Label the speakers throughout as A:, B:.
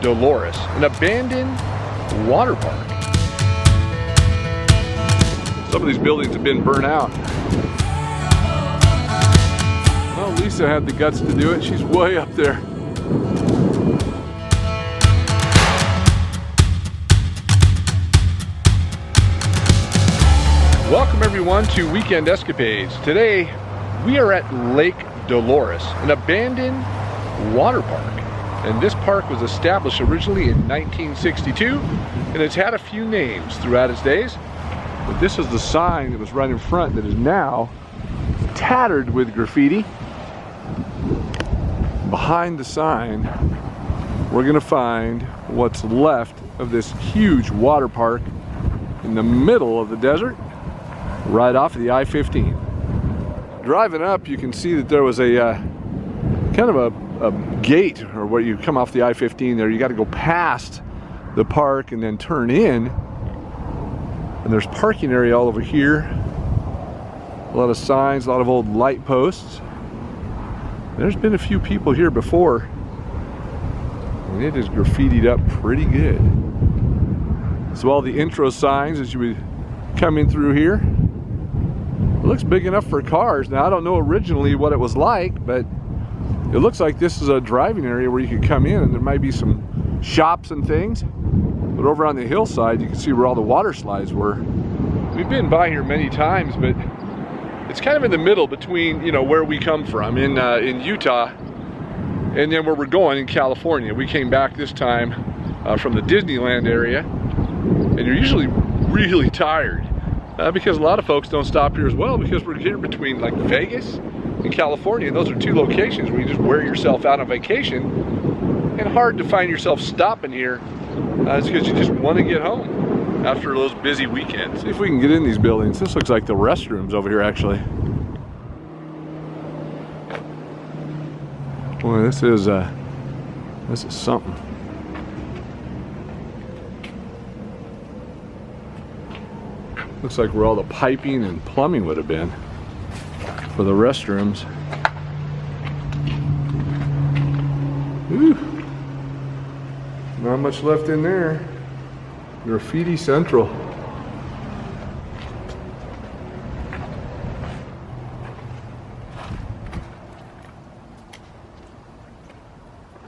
A: Dolores, an abandoned water park. Some of these buildings have been burnt out. Well, Lisa had the guts to do it. She's way up there. Welcome everyone to Weekend Escapades. Today we are at Lake Dolores, an abandoned water park. And this park was established originally in 1962, and it's had a few names throughout its days. But this is the sign that was right in front that is now tattered with graffiti. Behind the sign, we're gonna find what's left of this huge water park in the middle of the desert, right off of the I-15. Driving up, you can see that there was a kind of a gate, or where you come off the I-15 there. You got to go past the park and then turn in. And there's parking area all over here. A lot of signs, a lot of old light posts. There's been a few people here before, and it is graffitied up pretty good. So all the intro signs as you would come in through here. It looks big enough for cars. Now I don't know originally what it was like, but it looks like this is a driving area where you could come in and there might be some shops and things. But over on the hillside, you can see where all the water slides were. We've been by here many times, but it's kind of in the middle between, you know, where we come from in Utah and then where we're going in California. We came back this time from the Disneyland area, and you're usually really tired. Because a lot of folks don't stop here as well, because we're here between like Vegas and California, and those are two locations where you just wear yourself out on vacation, and hard to find yourself stopping here. It's because you just want to get home after those busy weekends. See if we can get in these buildings. This looks like the restrooms over here actually. Boy, this is something. Looks like where all the piping and plumbing would have been for the restrooms. Ooh. Not much left in there. Graffiti Central.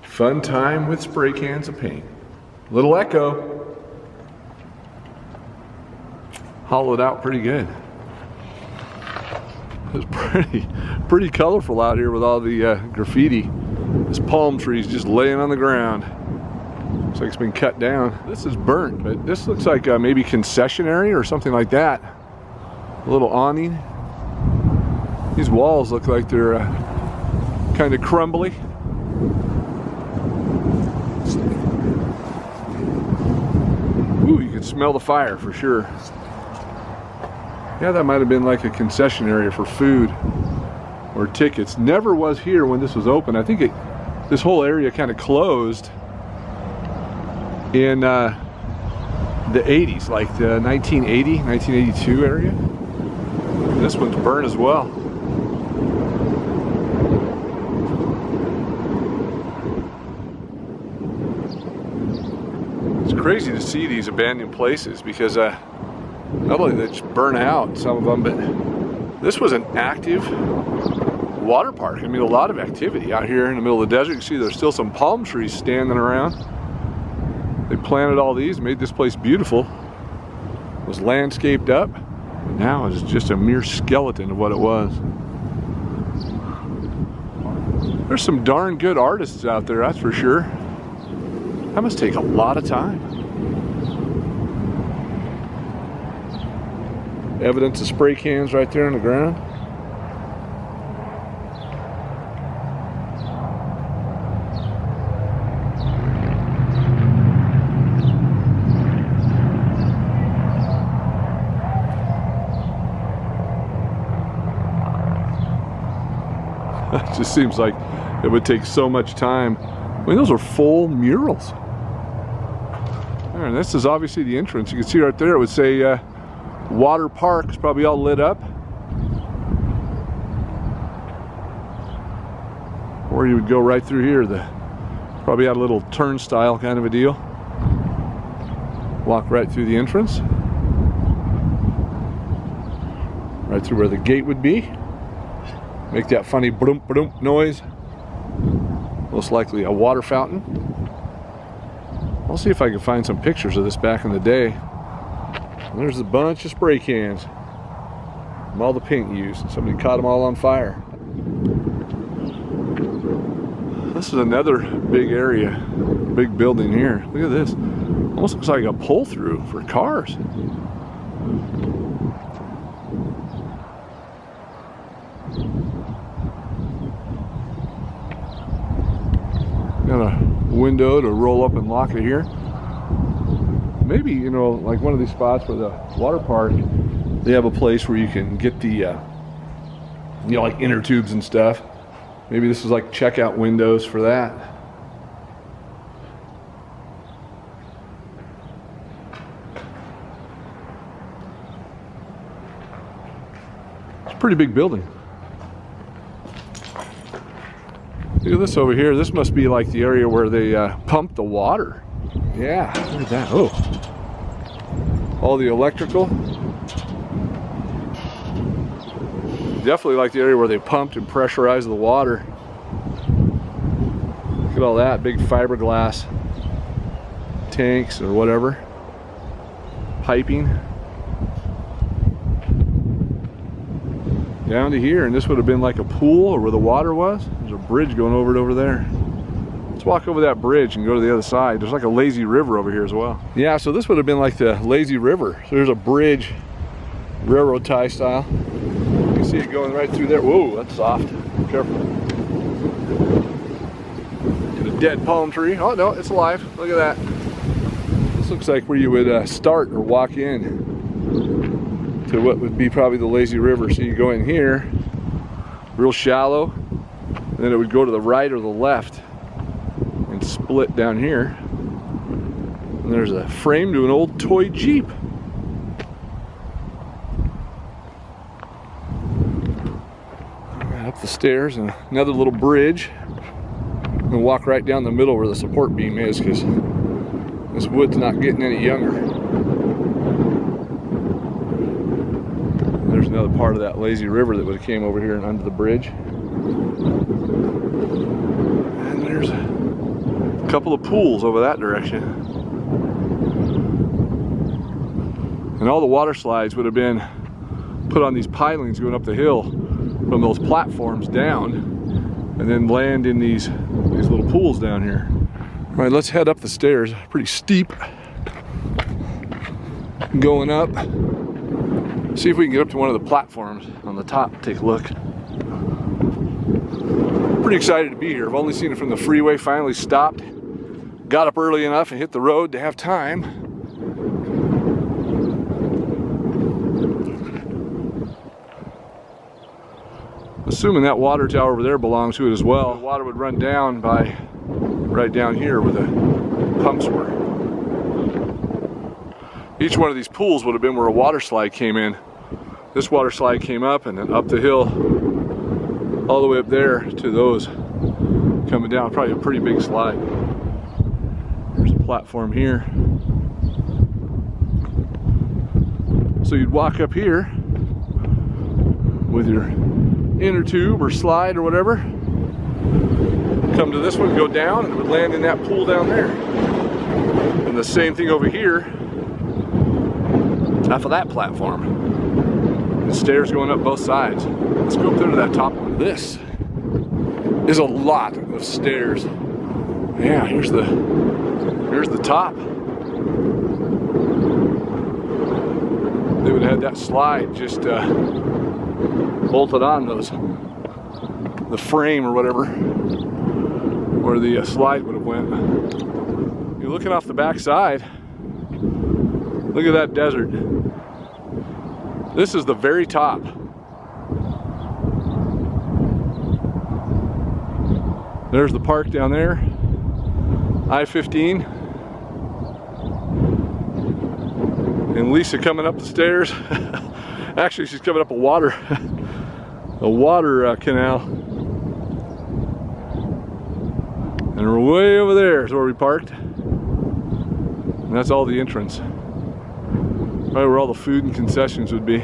A: Fun time with spray cans of paint. Little echo. Hollowed out pretty good. It's pretty colorful out here with all the graffiti. This palm tree's just laying on the ground. Looks like it's been cut down. This is burnt, but this looks like maybe concessionary or something like that. A little awning. These walls look like they're kind of crumbly. Ooh, you can smell the fire for sure. Yeah, that might have been like a concession area for food or tickets. Never was here when this was open. I think this whole area kind of closed in the 80s, like the 1980, 1982 area. And this one's burnt as well. It's crazy to see these abandoned places because not only did they just burn out, some of them, but this was an active water park. I mean, a lot of activity out here in the middle of the desert. You can see there's still some palm trees standing around. They planted all these, made this place beautiful. It was landscaped up, but now it's just a mere skeleton of what it was. There's some darn good artists out there, that's for sure. That must take a lot of time. Evidence of spray cans right there on the ground. It just seems like it would take so much time. I mean, those are full murals. All right, this is obviously the entrance. You can see right there, it would say Water Park. It's probably all lit up. Or you would go right through here. Probably had a little turnstile kind of a deal. Walk right through the entrance. Right through where the gate would be. Make that funny broom broom noise. Most likely a water fountain. I'll see if I can find some pictures of this back in the day. There's a bunch of spray cans from all the paint used. Somebody caught them all on fire. This is another big area, big building here. Look at this. Almost looks like a pull through for cars. Got a window to roll up and lock it here. Maybe, you know, like one of these spots where the water park, they have a place where you can get the, you know, like inner tubes and stuff. Maybe this is like checkout windows for that. It's a pretty big building. Look at this over here. This must be like the area where they pump the water. Yeah, look at that. Oh, all the electrical. Definitely like the area where they pumped and pressurized the water. Look at all that big fiberglass tanks or whatever. Piping. Down to here, and this would have been like a pool or where the water was. There's a bridge going over it over there. Let's walk over that bridge and go to the other side. There's like a lazy river over here as well. Yeah, so this would have been like the lazy river. So there's a bridge, railroad tie style. You can see it going right through there. Whoa, that's soft. Careful. Get a dead palm tree. Oh no, it's alive. Look at that. This looks like where you would start or walk in to what would be probably the lazy river. So you go in here, real shallow, and then it would go to the right or the left and split down here. And there's a frame to an old toy Jeep. Up the stairs and another little bridge. I'm gonna walk right down the middle where the support beam is because this wood's not getting any younger. There's another part of that lazy river that would have came over here and under the bridge. And there's a couple of pools over that direction. And all the water slides would have been put on these pilings going up the hill from those platforms down and then land in these little pools down here. All right, let's head up the stairs. Pretty steep. Going up. See if we can get up to one of the platforms on the top, take a look. Pretty excited to be here. I've only seen it from the freeway, finally stopped. Got up early enough and hit the road to have time. Assuming that water tower over there belongs to it as well. The water would run down by right down here where the pumps were. Each one of these pools would have been where a water slide came in. This water slide came up and then up the hill all the way up there to those coming down. Probably a pretty big slide. There's a platform here. So you'd walk up here with your inner tube or slide or whatever, come to this one, go down, and it would land in that pool down there. And the same thing over here off of that platform. The stairs going up both sides. Let's go up there to that top one. This is a lot of stairs. Yeah, here's the top. They would have had that slide just bolted on the frame or whatever, where the slide would have went. You're looking off the back side. Look at that desert. This is the very top. There's the park down there, I-15. And Lisa coming up the stairs. Actually, she's coming up a water canal. And we're way over there is where we parked. And that's all the entrance. Probably where all the food and concessions would be.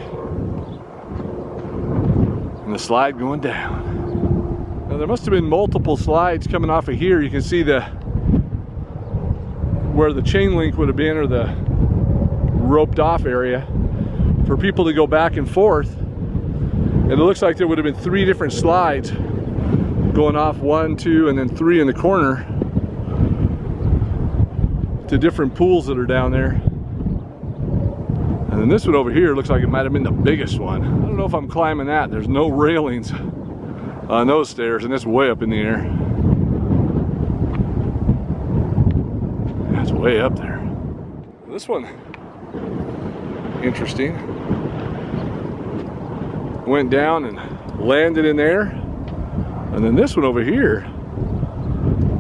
A: And the slide going down. Now there must have been multiple slides coming off of here. You can see where the chain link would have been, or the roped off area for people to go back and forth. And it looks like there would have been 3 different slides going off, 1, 2, and then 3 in the corner to different pools that are down there. And then this one over here looks like it might have been the biggest one. I don't know if I'm climbing that. There's no railings on those stairs, and it's way up in the air. That's way up there. This one, interesting. Went down and landed in there. And then this one over here,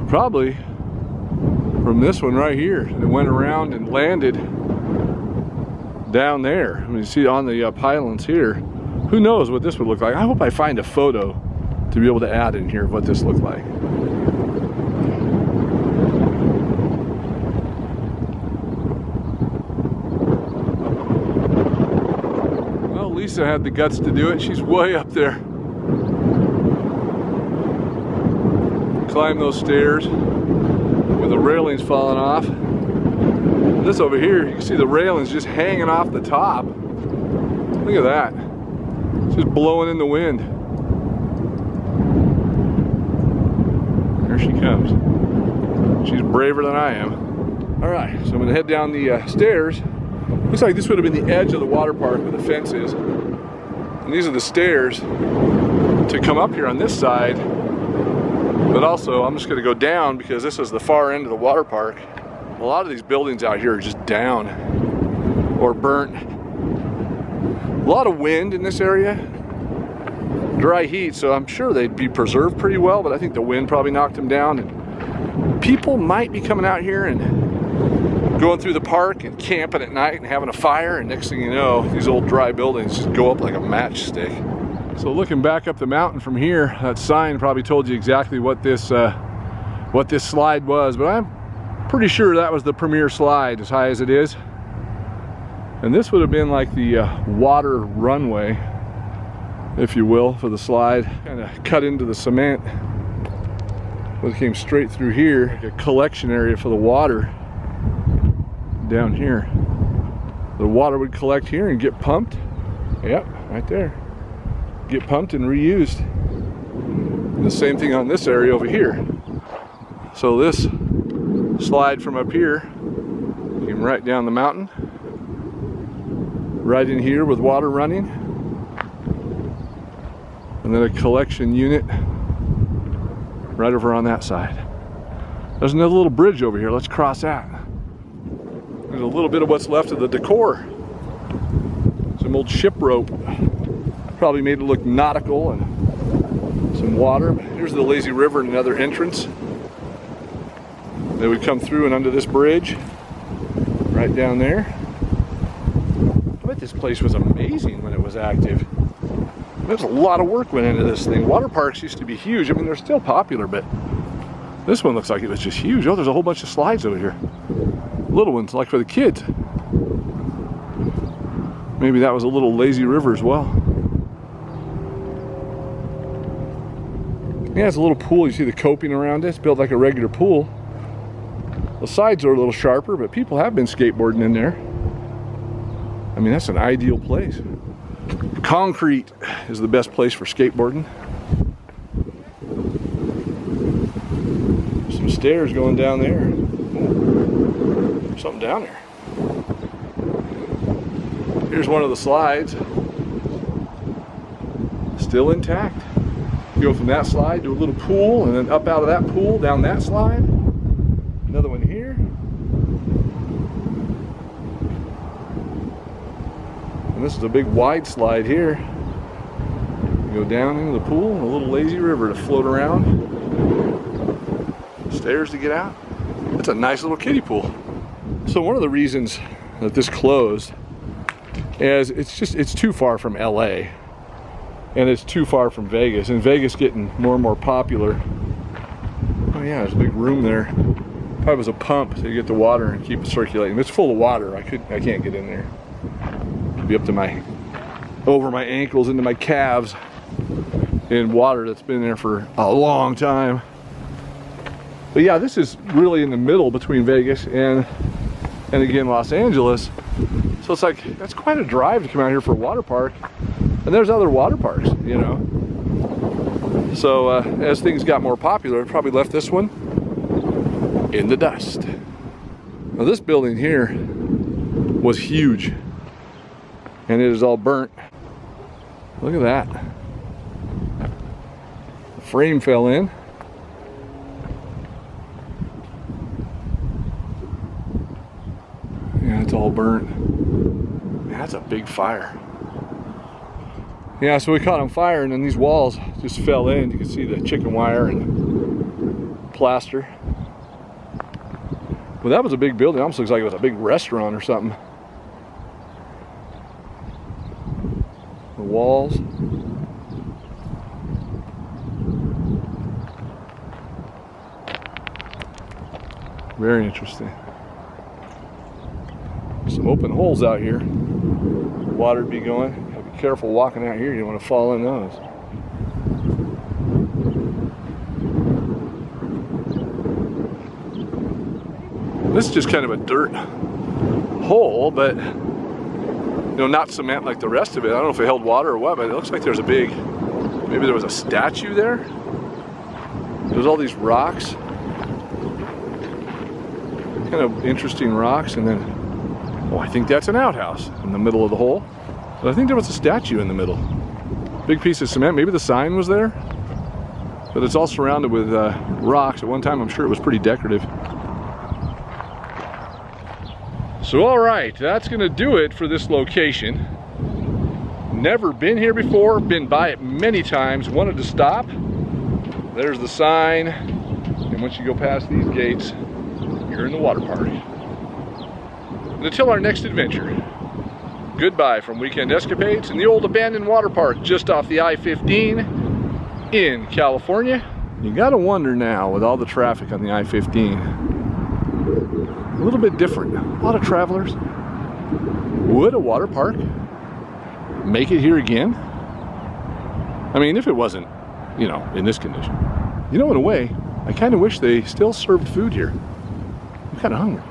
A: probably from this one right here, it went around and landed down there. I mean, you see on the pylons here. Who knows what this would look like? I hope I find a photo to be able to add in here of what this looked like. Well, Lisa had the guts to do it. She's way up there. Climb those stairs with the railings falling off. This over here, you can see the railings just hanging off the top. Look at that. It's just blowing in the wind. There she comes. She's braver than I am. All right, so I'm gonna head down the stairs. Looks like this would have been the edge of the water park where the fence is. And these are the stairs to come up here on this side. But also, I'm just gonna go down because this is the far end of the water park. A lot of these buildings out here are just down or burnt. A lot of wind in this area. Dry heat, so I'm sure they'd be preserved pretty well, but I think the wind probably knocked them down. And people might be coming out here and going through the park and camping at night and having a fire, and next thing you know, these old dry buildings just go up like a matchstick. So looking back up the mountain from here, that sign probably told you exactly what this slide was, but I'm pretty sure that was the premier slide, as high as it is. And this would have been like the water runway, if you will, for the slide. Kind of cut into the cement, but it came straight through here, like a collection area for the water down here. The water would collect here and get pumped. Yep, right there. Get pumped and reused. And the same thing on this area over here. So this slide from up here came right down the mountain, right in here with water running, and then a collection unit right over on that side. There's another little bridge over here. Let's cross that. There's a little bit of what's left of the decor. Some old ship rope. Probably made it look nautical, and some water. Here's the lazy river and another entrance. They would come through and under this bridge, right down there. I bet this place was amazing when it was active. There's a lot of work went into this thing. Water parks used to be huge. I mean, they're still popular, but this one looks like it was just huge. Oh, there's a whole bunch of slides over here. Little ones, like for the kids. Maybe that was a little lazy river as well. Yeah, it's a little pool. You see the coping around it. It's built like a regular pool. The sides are a little sharper, but people have been skateboarding in there. I mean, that's an ideal place. Concrete is the best place for skateboarding. Some stairs going down there. Ooh, something down there. Here's one of the slides. Still intact. You go from that slide to a little pool, and then up out of that pool, down that slide. Another one here. And this is a big wide slide here. You go down into the pool, and a little lazy river to float around. Stairs to get out. That's a nice little kiddie pool. So one of the reasons that this closed is it's too far from LA. And it's too far from Vegas, and Vegas getting more and more popular. Oh yeah, there's a big room there. Probably was a pump to get the water and keep it circulating. It's full of water. I can't get in there. It'd be up to over my ankles into my calves in water that's been there for a long time. But yeah, this is really in the middle between Vegas and again Los Angeles. So it's like, that's quite a drive to come out here for a water park. And there's other water parks, you know. So as things got more popular, I probably left this one in the dust. Now this building here was huge, and it is all burnt. Look at that. The frame fell in. Yeah, it's all burnt. Man, that's a big fire. Yeah, so we caught on fire, and then these walls just fell in. You can see the chicken wire and plaster. Well, that was a big building. It almost looks like it was a big restaurant or something. The walls. Very interesting. Some open holes out here. Water'd be going. Gotta be careful walking out here. You don't want to fall in those. This is just kind of a dirt hole, but you know, not cement like the rest of it. I don't know if it held water or what, but it looks like there's a big, maybe there was a statue there. There's all these rocks, kind of interesting rocks, and then, oh, I think that's an outhouse in the middle of the hole. But I think there was a statue in the middle. Big piece of cement, maybe the sign was there, but it's all surrounded with rocks. At one time, I'm sure it was pretty decorative. So all right, that's gonna do it for this location. Never been here before, been by it many times, wanted to stop. There's the sign, and once you go past these gates, you're in the water park. And until our next adventure, goodbye from Weekend Escapades in the old abandoned water park just off the I-15 in California. You gotta wonder now, with all the traffic on the I-15, a little bit different. A lot of travelers. Would a water park make it here again? I mean, if it wasn't, you know, in this condition. You know, in a way, I kind of wish they still served food here. I'm kind of hungry.